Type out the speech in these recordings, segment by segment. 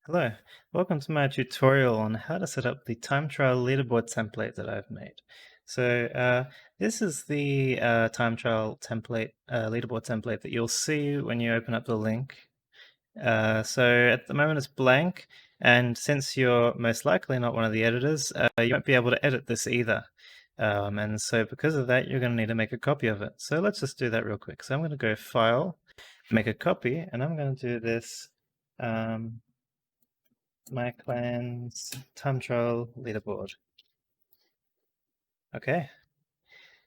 Hello, welcome to my tutorial on how to set up the time trial leaderboard template that I've made. This is the time trial template, leaderboard template that you'll see when you open up the link. So at the moment it's blank, and since you're most likely not one of the editors, you won't be able to edit this either. And so because of that, you're going to need to make a copy of it. So let's just do that real quick. So I'm going to go File, Make a Copy, and I'm going to do this my clan's time trial leaderboard. Okay,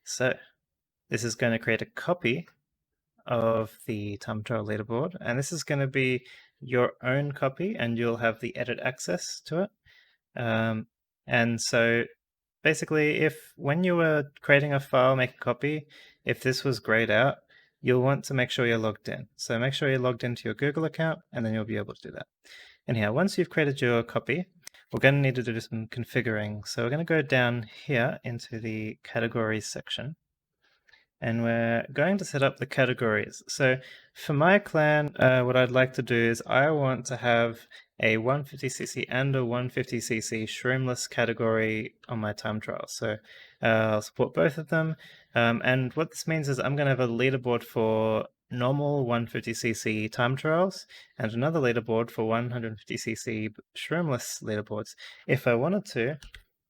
so this is going to create a copy of the time trial leaderboard, and this is going to be your own copy, and you'll have the edit access to it. And so basically, if when you were creating a file, make a copy, if this was grayed out, you'll want to make sure you're logged in. So make sure you're logged into your Google account, and then you'll be able to do that. Anyhow, once you've created your copy, we're going to need to do some configuring. So we're going to go down here into the categories section, and we're going to set up the categories. So for my clan, what I'd like to do is I want to have a 150cc and a 150cc shroomless category on my time trial. So I'll support both of them. And what this means is I'm going to have a leaderboard for normal 150cc time trials and another leaderboard for 150cc shroomless leaderboards. If I wanted to,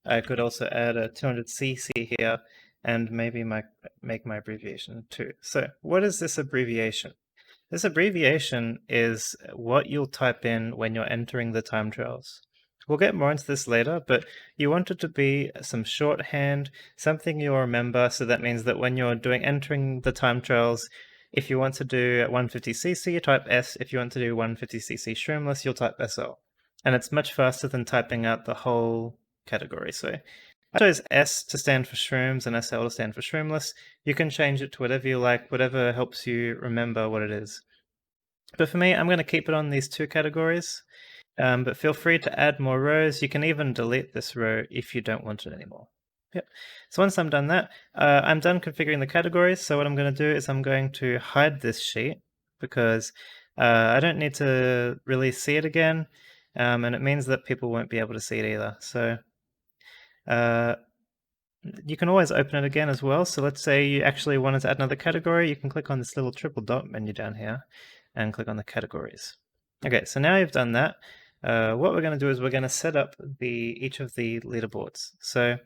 I could also add a 200cc here and maybe make my abbreviation too. So what is this abbreviation? This abbreviation is what you'll type in when you're entering the time trials. We'll get more into this later, but you want it to be some shorthand, something you'll remember, so that means that when you're entering the time trials, if you want to do 150cc, you type S. If you want to do 150cc shroomless, you'll type SL. And it's much faster than typing out the whole category. So I chose S to stand for shrooms and SL to stand for shroomless. You can change it to whatever you like, whatever helps you remember what it is. But for me, I'm going to keep it on these two categories. But feel free to add more rows. You can even delete this row if you don't want it anymore. Yep. So once I'm done that, I'm done configuring the categories. So what I'm going to do is I'm going to hide this sheet because I don't need to really see it again. And it means that people won't be able to see it either. So you can always open it again as well. So let's say you actually wanted to add another category. You can click on this little triple dot menu down here and click on the categories. Okay, so now you've done that. What we're going to do is we're going to set up each of the leaderboards. So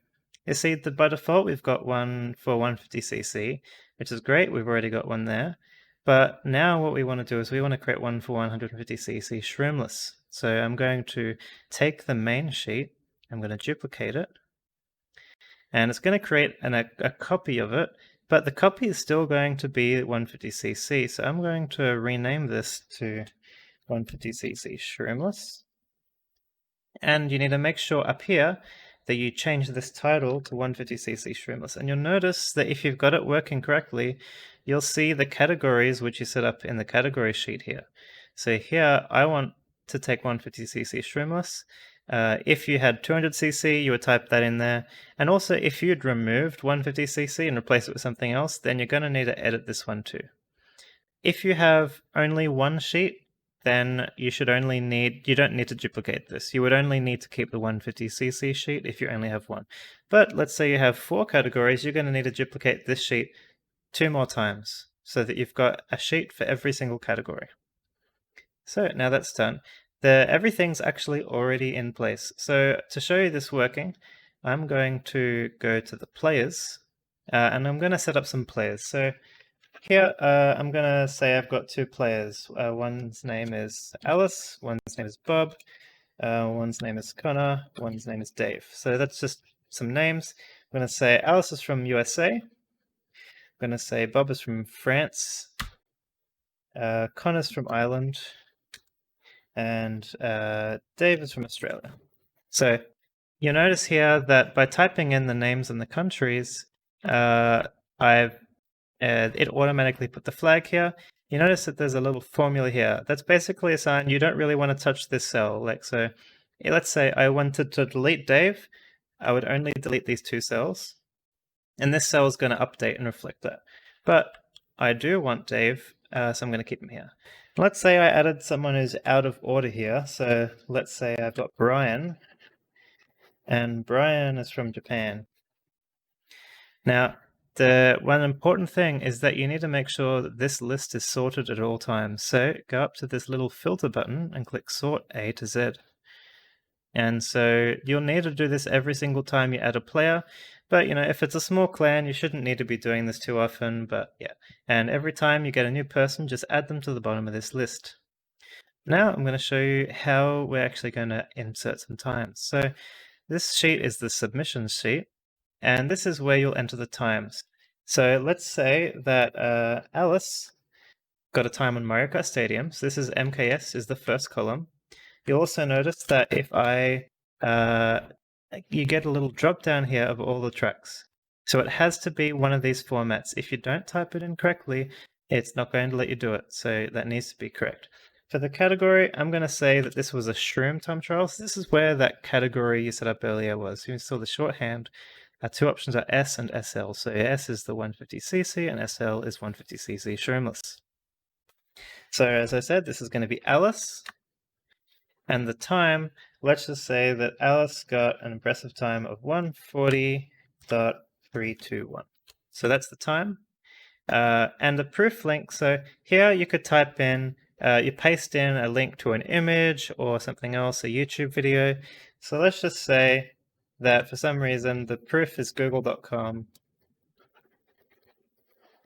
you see that by default we've got one for 150cc, which is great. We've already got one there. But now what we want to do is we want to create one for 150cc shroomless. So I'm going to take the main sheet, I'm going to duplicate it, and it's going to create a copy of it, but the copy is still going to be 150cc. So I'm going to rename this to 150cc shroomless. And you need to make sure up here that you change this title to 150cc shroomless. And you'll notice that if you've got it working correctly, you'll see the categories which you set up in the category sheet here. So here I want to take 150cc shroomless. If you had 200cc, you would type that in there. And also if you'd removed 150cc and replaced it with something else, then you're going to need to edit this one too. If you have only one sheet, then you don't need to duplicate this. You would only need to keep the 150cc sheet if you only have one. But let's say you have 4 categories, you're going to need to duplicate this sheet 2 more times so that you've got a sheet for every single category. So now that's done. Everything's actually already in place. So to show you this working, I'm going to go to the players and I'm going to set up some players. So here, I'm going to say I've got 2 players. One's name is Alice, one's name is Bob, one's name is Connor, one's name is Dave. So that's just some names. I'm going to say Alice is from USA. I'm going to say Bob is from France. Connor's from Ireland. And Dave is from Australia. So you'll notice here that by typing in the names and the countries, it automatically put the flag here. You notice that there's a little formula here. That's basically a sign you don't really want to touch this cell. So let's say I wanted to delete Dave. I would only delete these 2 cells. And this cell is going to update and reflect that. But I do want Dave, so I'm going to keep him here. Let's say I added someone who's out of order here. So let's say I've got Brian, and Brian is from Japan. Now, the one important thing is that you need to make sure that this list is sorted at all times. So go up to this little filter button and click Sort A to Z. And so you'll need to do this every single time you add a player. But if it's a small clan, you shouldn't need to be doing this too often. But yeah, and every time you get a new person, just add them to the bottom of this list. Now I'm going to show you how we're actually going to insert some times. So this sheet is the submissions sheet, and this is where you'll enter the times. So let's say that Alice got a time on Mario Kart Stadium. So this is MKS is the first column. You'll also notice that if you get a little drop down here of all the tracks. So it has to be one of these formats. If you don't type it in correctly, it's not going to let you do it. So that needs to be correct. For the category, I'm going to say that this was a shroom time trial. So this is where that category you set up earlier was. You saw the shorthand. Our two options are S and SL. So S is the 150cc and SL is 150cc shroomless. So as I said, this is going to be Alice. And the time, let's just say that Alice got an impressive time of 140.321. So that's the time. And the proof link, so here you could type in, you paste in a link to an image or something else, a YouTube video. So let's just say that for some reason the proof is google.com.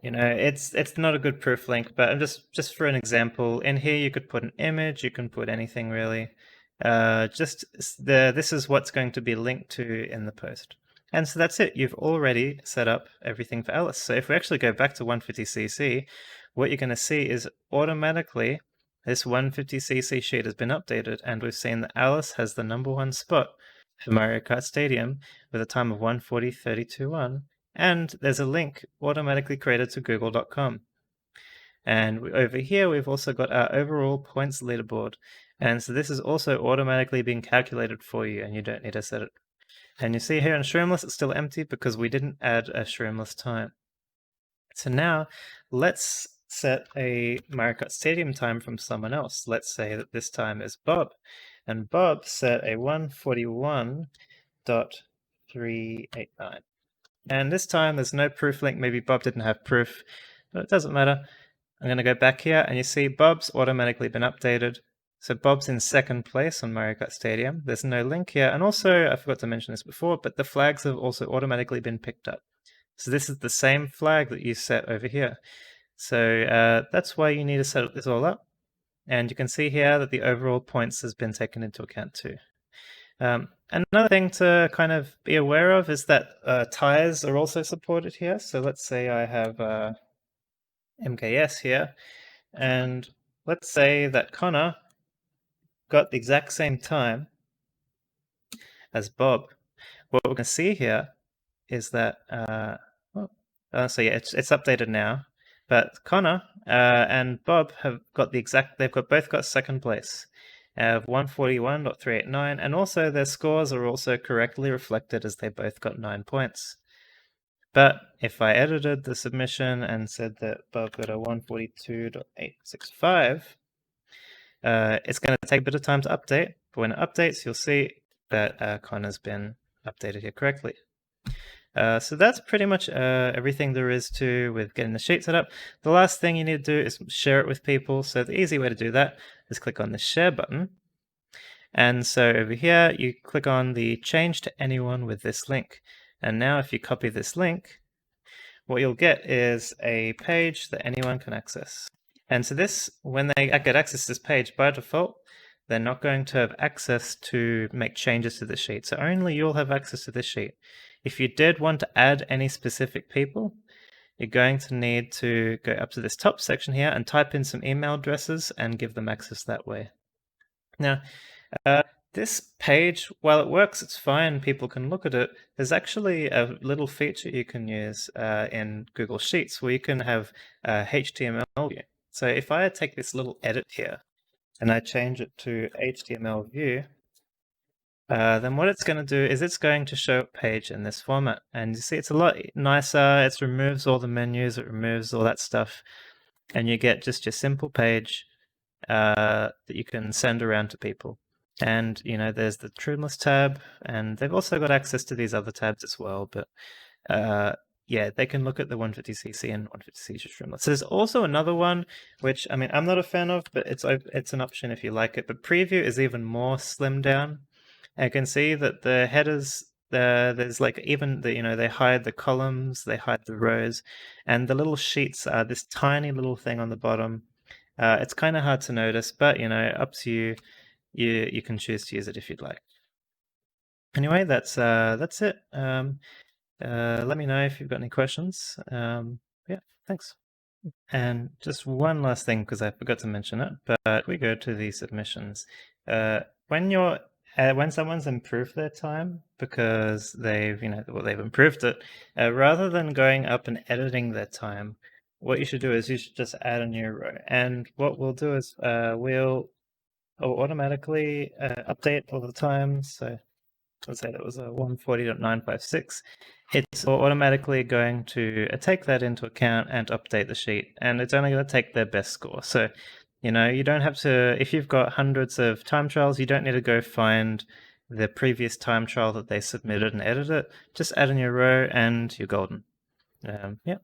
It's not a good proof link, but I'm just for an example, in here you could put an image, you can put anything really. This is what's going to be linked to in the post. And so that's it. You've already set up everything for Alice. So if we actually go back to 150cc, what you're going to see is automatically this 150cc sheet has been updated, and we've seen that Alice has the #1 spot for Mario Kart Stadium with a time of 140.321. And there's a link automatically created to google.com. And over here, we've also got our overall points leaderboard. And so this is also automatically being calculated for you, and you don't need to set it. And you see here in Shroomless, it's still empty because we didn't add a Shroomless time. So now let's set a Mario Kart Stadium time from someone else. Let's say that this time is Bob. And Bob set a 141.389. And this time there's no proof link. Maybe Bob didn't have proof, but it doesn't matter. I'm going to go back here and you see Bob's automatically been updated. So Bob's in second place on Mario Kart Stadium. There's no link here. And also, I forgot to mention this before, but the flags have also automatically been picked up. So this is the same flag that you set over here. So that's why you need to set this all up. And you can see here that the overall points has been taken into account too. Another thing to kind of be aware of is that ties are also supported here. So let's say I have MKS here, and let's say that Connor got the exact same time as Bob. What we're going to see here is that, so yeah, it's updated now, but Connor and Bob have got both got second place. Of 141.389, and also their scores are also correctly reflected as they both got 9 points. But if I edited the submission and said that Bob got a 142.865, it's going to take a bit of time to update, but when it updates, you'll see that Connor's been updated here correctly. So that's pretty much everything there is to with getting the sheet set up. The last thing you need to do is share it with people. So the easy way to do that is click on the share button. And so over here, you click on the change to anyone with this link. And now if you copy this link, what you'll get is a page that anyone can access. And so this, when they get access to this page, by default, they're not going to have access to make changes to the sheet. So only you'll have access to this sheet. If you did want to add any specific people, you're going to need to go up to this top section here and type in some email addresses and give them access that way. Now, this page, while it works, it's fine, people can look at it. There's actually a little feature you can use in Google Sheets where you can have HTML view. So if I take this little edit here and I change it to HTML view, then what it's going to do is it's going to show a page in this format. And you see it's a lot nicer, it removes all the menus, it removes all that stuff, and you get just your simple page that you can send around to people. And there's the Trimless tab, and they've also got access to these other tabs as well. But yeah, they can look at the 150cc and 150cc Trimless. So there's also another one, which I'm not a fan of, but it's an option if you like it. But Preview is even more slimmed down. I can see that the headers, there's like even they hide the columns, they hide the rows, and the little sheets are this tiny little thing on the bottom. It's kind of hard to notice, but up to you. You can choose to use it if you'd like. Anyway, that's it. Let me know if you've got any questions. Yeah, thanks. And just one last thing, because I forgot to mention it, but we go to the submissions. When someone's improved their time because they've improved it, rather than going up and editing their time, what you should do is you should just add a new row. And what we'll do is we'll automatically update all the time. So let's say that was a 140.956. It's automatically going to take that into account and update the sheet, and it's only going to take their best score. So, you don't have to, if you've got hundreds of time trials, you don't need to go find the previous time trial that they submitted and edit it. Just add in your row and you're golden. Yeah.